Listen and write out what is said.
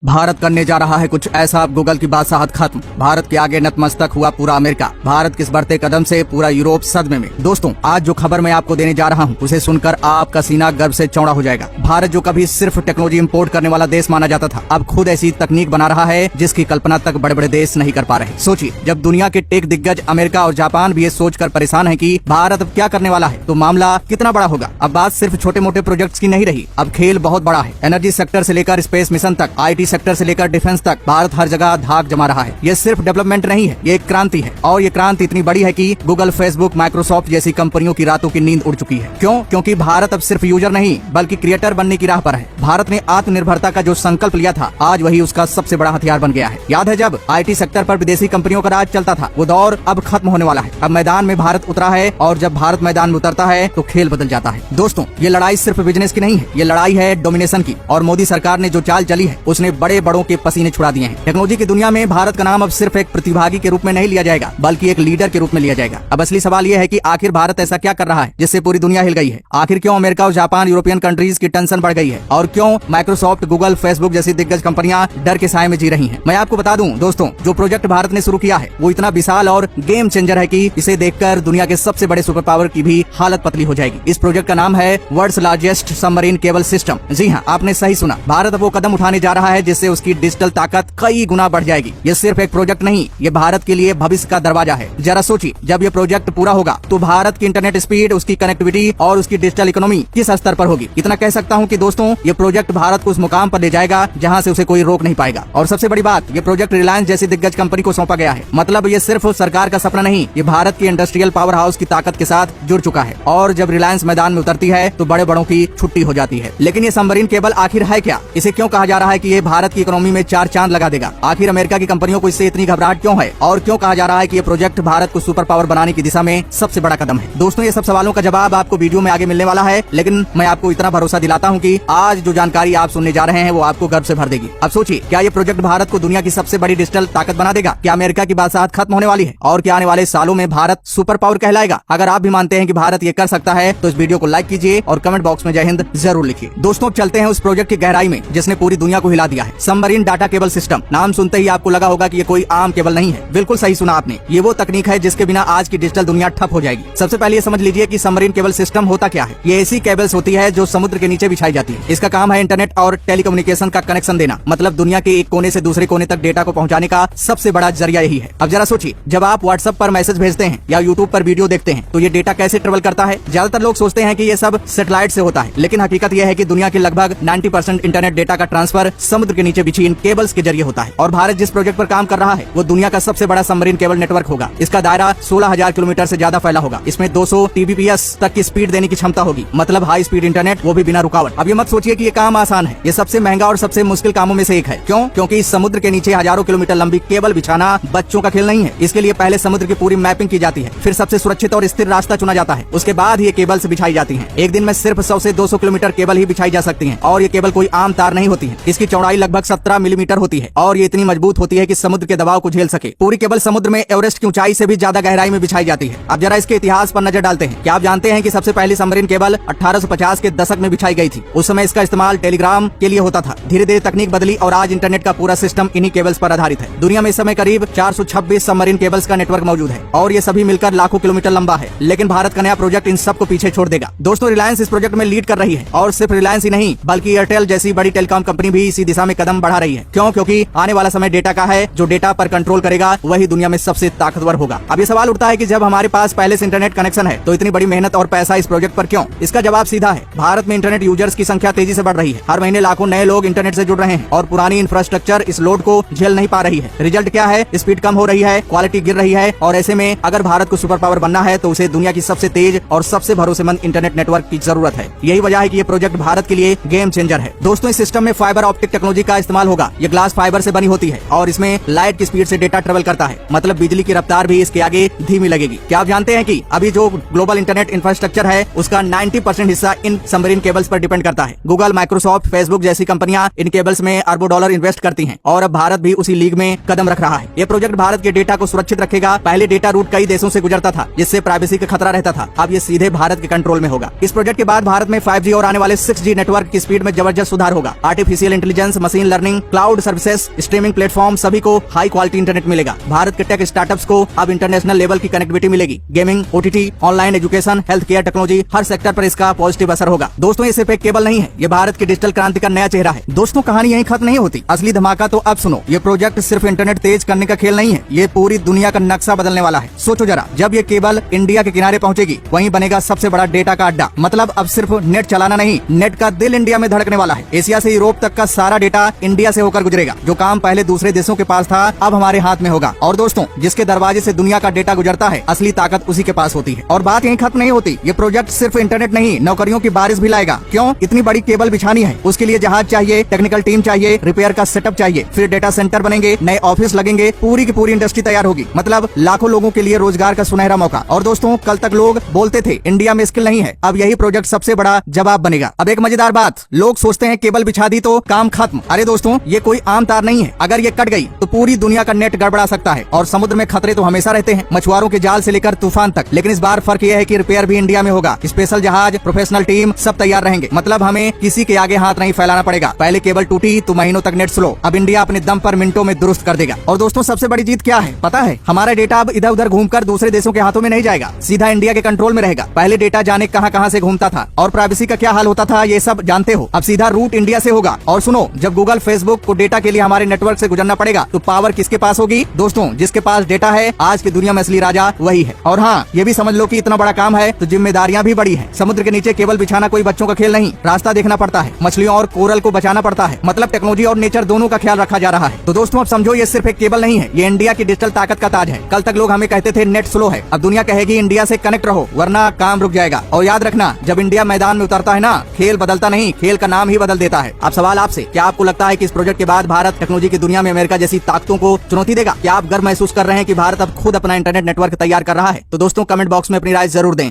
भारत करने जा रहा है कुछ ऐसा, अब गूगल की बादशाहत खत्म। भारत के आगे नतमस्तक हुआ पूरा अमेरिका। भारत के इस बढ़ते कदम से पूरा यूरोप सदमे में। दोस्तों, आज जो खबर मैं आपको देने जा रहा हूं, उसे सुनकर आपका सीना गर्व से चौड़ा हो जाएगा। भारत जो कभी सिर्फ टेक्नोलॉजी इंपोर्ट करने वाला देश माना जाता था, अब खुद ऐसी तकनीक बना रहा है जिसकी कल्पना तक बड़े बड़े देश नहीं कर पा रहे। सोचिए, जब दुनिया के टेक दिग्गज अमेरिका और जापान भी ये सोचकर परेशान है कि भारत अब क्या करने वाला है, तो मामला कितना बड़ा होगा। अब बात सिर्फ छोटे मोटे प्रोजेक्ट्स की नहीं रही, अब खेल बहुत बड़ा है। एनर्जी सेक्टर से लेकर स्पेस मिशन तक, IT सेक्टर से लेकर डिफेंस तक भारत हर जगह धाक जमा रहा है। ये सिर्फ डेवलपमेंट नहीं है, ये एक क्रांति है। और ये क्रांति इतनी बड़ी है कि गूगल, फेसबुक, माइक्रोसॉफ्ट जैसी कंपनियों की रातों की नींद उड़ चुकी है। क्यों? क्योंकि भारत अब सिर्फ यूजर नहीं बल्कि क्रिएटर बनने की राह पर है। भारत ने आत्मनिर्भरता का जो संकल्प लिया था, आज वही उसका सबसे बड़ा हथियार बन गया है। याद है जब IT सेक्टर पर विदेशी कंपनियों का राज चलता था, वो दौर अब खत्म होने वाला है। अब मैदान में भारत उतरा है, और जब भारत मैदान में उतरता है तो खेल बदल जाता है। दोस्तों, ये लड़ाई सिर्फ बिजनेस की नहीं है, ये लड़ाई है डोमिनेशन की। और मोदी सरकार ने जो चाल चली है, उसने बड़े बड़ों के पसीने छुड़ा दिए हैं। टेक्नोलॉजी की दुनिया में भारत का नाम अब सिर्फ एक प्रतिभागी के रूप में नहीं लिया जाएगा, बल्कि एक लीडर के रूप में लिया जाएगा। अब असली सवाल यह है कि आखिर भारत ऐसा क्या कर रहा है जिससे पूरी दुनिया हिल गई है। आखिर क्यों अमेरिका और जापान, यूरोपियन कंट्रीज की टेंशन बढ़ गई है, और क्यों माइक्रोसॉफ्ट, गूगल, फेसबुक जैसी दिग्गज कंपनियां डर के साए में जी रही हैं। मैं आपको बता दूं दोस्तों, जो प्रोजेक्ट भारत ने शुरू किया है वो इतना विशाल और गेम चेंजर है कि इसे देखकर दुनिया के सबसे बड़े सुपर पावर की भी हालत पतली हो जाएगी। इस प्रोजेक्ट का नाम है world's largest submarine cable system. जी हाँ, आपने सही सुना। भारत वो कदम उठाने जा रहा है जिससे उसकी डिजिटल ताकत कई गुना बढ़ जाएगी। ये सिर्फ एक प्रोजेक्ट नहीं, ये भारत के लिए भविष्य का दरवाजा है। जरा सोचिए, जब ये प्रोजेक्ट पूरा होगा तो भारत की इंटरनेट स्पीड, उसकी कनेक्टिविटी और उसकी डिजिटल इकोनॉमी किस स्तर पर होगी। इतना कह सकता हूँ कि दोस्तों, ये प्रोजेक्ट भारत को उस मुकाम पर ले जाएगा जहाँ से उसे कोई रोक नहीं पाएगा। और सबसे बड़ी बात, ये प्रोजेक्ट रिलायंस जैसी दिग्गज कंपनी को सौंपा गया है। मतलब ये सिर्फ सरकार का सपना नहीं, ये भारत की इंडस्ट्रियल पावर हाउस की ताकत के साथ जुड़ चुका है। और जब रिलायंस मैदान में उतरती है तो बड़े बड़ों की छुट्टी हो जाती है। लेकिन ये सबमरीन केबल आखिर है क्या? इसे क्यों कहा जा रहा है कि ये भारत की इकोनॉमी में 4 चांद लगा देगा? आखिर अमेरिका की कंपनियों को इससे इतनी घबराहट क्यों है, और क्यों कहा जा रहा है कि ये प्रोजेक्ट भारत को सुपर पावर बनाने की दिशा में सबसे बड़ा कदम है? दोस्तों, ये सब सवालों का जवाब आपको वीडियो में आगे मिलने वाला है, लेकिन मैं आपको इतना भरोसा दिलाता हूँ कि आज जो जानकारी आप सुनने जा रहे हैं वो आपको गर्व से भर देगी। अब सोचिए, क्या ये प्रोजेक्ट भारत को दुनिया की सबसे बड़ी डिजिटल ताकत बना देगा? क्या अमेरिका की बादशाहत खत्म होने वाली है, और क्या आने वाले सालों में भारत सुपर पावर कहलाएगा? अगर आप भी मानते हैं कि भारत ये कर सकता है तो इस वीडियो को लाइक कीजिए और कमेंट बॉक्स में जय हिंद जरूर लिखिए। दोस्तों, चलते हैं उस प्रोजेक्ट की गहराई में जिसने पूरी दुनिया को हिला दिया है। Submarine data cable system. नाम सुनते ही आपको लगा होगा कि ये कोई आम केबल नहीं है। बिल्कुल सही सुना आपने, ये वो तकनीक है जिसके बिना आज की डिजिटल दुनिया ठप हो जाएगी। सबसे पहले ये समझ लीजिए कि सबमरीन केबल सिस्टम होता क्या है। ये ऐसी केबल्स होती है जो समुद्र के नीचे बिछाई जाती है। इसका काम है इंटरनेट और टेलीकम्युनिकेशन का कनेक्शन देना, मतलब दुनिया के एक कोने से दूसरे कोने तक डेटा को पहुंचाने का सबसे बड़ा जरिया यही है। अब जरा सोचिए, जब आप व्हाट्सएप पर मैसेज भेजते हैं या यूट्यूब पर वीडियो देखते हैं तो ये डेटा कैसे ट्रेवल करता है? ज्यादातर लोग सोचते हैं कि ये सब सैटेलाइट से होता है, लेकिन हकीकत यह है कि दुनिया के लगभग 90% इंटरनेट डेटा का ट्रांसफर समुद्र के नीचे बिछी इन केबल्स के जरिए होता है। और भारत जिस प्रोजेक्ट पर काम कर रहा है वो दुनिया का सबसे बड़ा सबमरीन केबल नेटवर्क होगा। इसका दायरा 16,000 किलोमीटर से ज्यादा फैला होगा। इसमें 200 Tbps तक की स्पीड देने की क्षमता होगी, मतलब हाई स्पीड इंटरनेट, वो भी बिना रुकावट। अब ये मत सोचिए कि ये काम आसान है, ये सबसे महंगा और सबसे मुश्किल कामों में से एक है। क्यों? क्योंकि इस समुद्र के नीचे हजारों किलोमीटर लंबी केबल बिछाना बच्चों का खेल नहीं है। इसके लिए पहले समुद्र की पूरी मैपिंग की जाती है, फिर सबसे सुरक्षित और स्थिर रास्ता चुना जाता है, उसके बाद ये केबल्स बिछाई जाती है। एक दिन में सिर्फ 100 से 200 किलोमीटर केबल ही बिछाई जा सकती है। और ये केबल कोई आम तार नहीं होती है। इसकी चौड़ाई लगभग 17 मिलीमीटर होती है, और ये इतनी मजबूत होती है कि समुद्र के दबाव को झेल सके। पूरी केबल समुद्र में एवरेस्ट की ऊंचाई से भी ज्यादा गहराई में बिछाई जाती है। अब जरा इसके इतिहास पर नजर डालते हैं। क्या आप जानते हैं कि सबसे पहली सबमरीन केबल 1850 के दशक में बिछाई गई थी? उस समय इसका इस्तेमाल टेलीग्राम के लिए होता था। धीरे धीरे तकनीक बदली और आज इंटरनेट का पूरा सिस्टम इन्हीं केबल्स पर आधारित है। दुनिया में इस समय करीब 426 सबमरीन केबल्स का नेटवर्क मौजूद है, और ये सभी मिलकर लाखों किलोमीटर लंबा है। लेकिन भारत का नया प्रोजेक्ट इन सबको पीछे छोड़ देगा। दोस्तों, रिलायंस इस प्रोजेक्ट में लीड कर रही है, और सिर्फ रिलायंस ही नहीं बल्कि एयरटेल जैसी बड़ी टेलीकॉम कंपनी भी इसी दिशा में कदम बढ़ा रही है। क्यों? क्योंकि आने वाला समय डेटा का है। जो डेटा पर कंट्रोल करेगा वही दुनिया में सबसे ताकतवर होगा। अब ये सवाल उठता है कि जब हमारे पास पहले से इंटरनेट कनेक्शन है तो इतनी बड़ी मेहनत और पैसा इस प्रोजेक्ट पर क्यों? इसका जवाब सीधा है। भारत में इंटरनेट यूजर्स की संख्या तेजी से बढ़ रही है। हर महीने लाखों नए लोग इंटरनेट से जुड़ रहे हैं, और पुरानी इंफ्रास्ट्रक्चर इस लोड को झेल नहीं पा रही है। रिजल्ट क्या है? स्पीड कम हो रही है, क्वालिटी गिर रही है, और ऐसे में अगर भारत को सुपर पावर बनना है तो उसे दुनिया की सबसे तेज और सबसे भरोसेमंद इंटरनेट नेटवर्क की जरूरत है। यही वजह है कि ये प्रोजेक्ट भारत के लिए गेम चेंजर है। दोस्तों, इस सिस्टम में फाइबर ऑप्टिक टेक्नोलॉजी का इस्तेमाल होगा। ये ग्लास फाइबर से बनी होती है, और इसमें लाइट की स्पीड से डेटा ट्रेवल करता है, मतलब बिजली की रफ्तार भी इसके आगे धीमी लगेगी। क्या आप जानते हैं कि अभी जो ग्लोबल इंटरनेट इंफ्रास्ट्रक्चर है उसका 90% हिस्सा इन सबमरीन केबल्स पर डिपेंड करता है। गूगल, माइक्रोसॉफ्ट, फेसबुक जैसी कंपनियां इन केबल्स में अरबों डॉलर इन्वेस्ट करती हैं, और अब भारत भी उसी लीग में कदम रख रहा है। ये प्रोजेक्ट भारत के डेटा को सुरक्षित रखेगा। पहले डेटा रूट कई देशों से गुजरता था, जिससे प्राइवेसी का खतरा रहता था। अब ये सीधे भारत के कंट्रोल में होगा। इस प्रोजेक्ट के बाद भारत में 5G और आने वाले 6G नेटवर्क की स्पीड में जबरदस्त सुधार होगा। Artificial intelligence, machine learning, cloud services, streaming platform, सभी को हाई क्वालिटी इंटरनेट मिलेगा। भारत के टेक स्टार्टअप्स को अब इंटरनेशनल लेवल की कनेक्टिविटी मिलेगी। Gaming, OTT, online education, health care technology, हर सेक्टर पर इसका पॉजिटिव असर होगा। दोस्तों ये सिर्फ एक केबल नहीं है, ये भारत की डिजिटल क्रांति का नया चेहरा है। दोस्तों कहानी यहीं खत्म नहीं होती, असली धमाका तो अब सुनो। ये प्रोजेक्ट सिर्फ इंटरनेट तेज करने का खेल नहीं है, ये पूरी दुनिया का नक्शा बदलने वाला है। सोचो जरा, जब ये केबल इंडिया के किनारे पहुंचेगी, वहीं बनेगा सबसे बड़ा डेटा का अड्डा। मतलब अब सिर्फ नेट चलाना नहीं, नेट का दिल इंडिया में धड़कने वाला है। एशिया से यूरोप तक का सारा डेटा इंडिया से होकर गुजरेगा। जो काम पहले दूसरे देशों के पास था, अब हमारे हाथ में होगा। और दोस्तों, जिसके दरवाजे से दुनिया का डेटा गुजरता है, असली ताकत उसी के पास होती है। और बात यहीं खत्म नहीं होती, ये प्रोजेक्ट सिर्फ इंटरनेट नहीं, नौकरियों की बारिश भी लाएगा। क्यों? इतनी बड़ी केबल बिछानी है, उसके लिए जहाज चाहिए, टेक्निकल टीम चाहिए, रिपेयर का सेटअप चाहिए, फिर डेटा सेंटर बनेंगे, नए ऑफिस लगेंगे, पूरी की पूरी इंडस्ट्री तैयार होगी। मतलब लाखों लोगों के लिए रोजगार का सुनहरा मौका। और दोस्तों, कल तक लोग बोलते थे इंडिया में स्किल नहीं है, अब यही प्रोजेक्ट सबसे बड़ा जवाब बनेगा। अब एक मजेदार बात, लोग सोचते हैं केबल बिछा दी तो काम खत्म। अरे दोस्तों, ये कोई आम तार नहीं है, अगर ये कट गई तो पूरी दुनिया का नेट गड़बड़ा सकता है। और समुद्र में खतरे तो हमेशा रहते हैं, मछुआरों के जाल से लेकर तूफान तक। लेकिन इस बार फर्क यह है कि रिपेयर भी इंडिया में होगा। स्पेशल जहाज, प्रोफेशनल टीम, सब तैयार रहेंगे। मतलब हमें किसी के आगे हाथ नहीं फैलाना पड़ेगा। पहले केबल टूटी तो महीनों तक नेट स्लो, अब इंडिया अपने दम पर मिनटों में दुरुस्त कर देगा। और दोस्तों, सबसे बड़ी जीत क्या है पता है? हमारा डेटा अब इधर उधर घूमकर दूसरे देशों के हाथों में नहीं जाएगा, सीधा इंडिया के कंट्रोल में रहेगा। पहले डेटा जाने कहां से घूमता था और प्राइवेसी का क्या हाल होता था, ये सब जानते हो। अब सीधा रूट इंडिया से होगा। और सुनो, जब गूगल, फेसबुक को डेटा के लिए हमारे नेटवर्क से गुजरना पड़ेगा, तो पावर किसके पास होगी? दोस्तों, जिसके पास डेटा है, आज की दुनिया में असली राजा वही है। और हाँ, ये भी समझ लो कि इतना बड़ा काम है तो जिम्मेदारियां भी बड़ी है। समुद्र के नीचे केबल बिछाना कोई बच्चों का खेल नहीं, रास्ता देखना पड़ता है, मछलियों और कोरल को बचाना पड़ता है। मतलब टेक्नोलॉजी और नेचर दोनों का ख्याल रखा जा रहा है। तो दोस्तों, अब समझो, ये सिर्फ एक केबल नहीं है, ये इंडिया की डिजिटल ताकत का ताज है। कल तक लोग हमें कहते थे नेट स्लो है, अब दुनिया कहेगी इंडिया से कनेक्ट रहो, वरना काम रुक जाएगा। और याद रखना, जब इंडिया मैदान में उतरता है ना, खेल बदलता नहीं, खेल का नाम ही बदल देता है। अब सवाल आपसे, क्या आपको लगता है कि इस प्रोजेक्ट के बाद भारत टेक्नोलॉजी की दुनिया में अमेरिका जैसी ताकतों को चुनौती देगा? क्या आप गर्व महसूस कर रहे हैं कि भारत अब खुद अपना इंटरनेट नेटवर्क तैयार कर रहा है? तो दोस्तों, कमेंट बॉक्स में अपनी राय जरूर दें।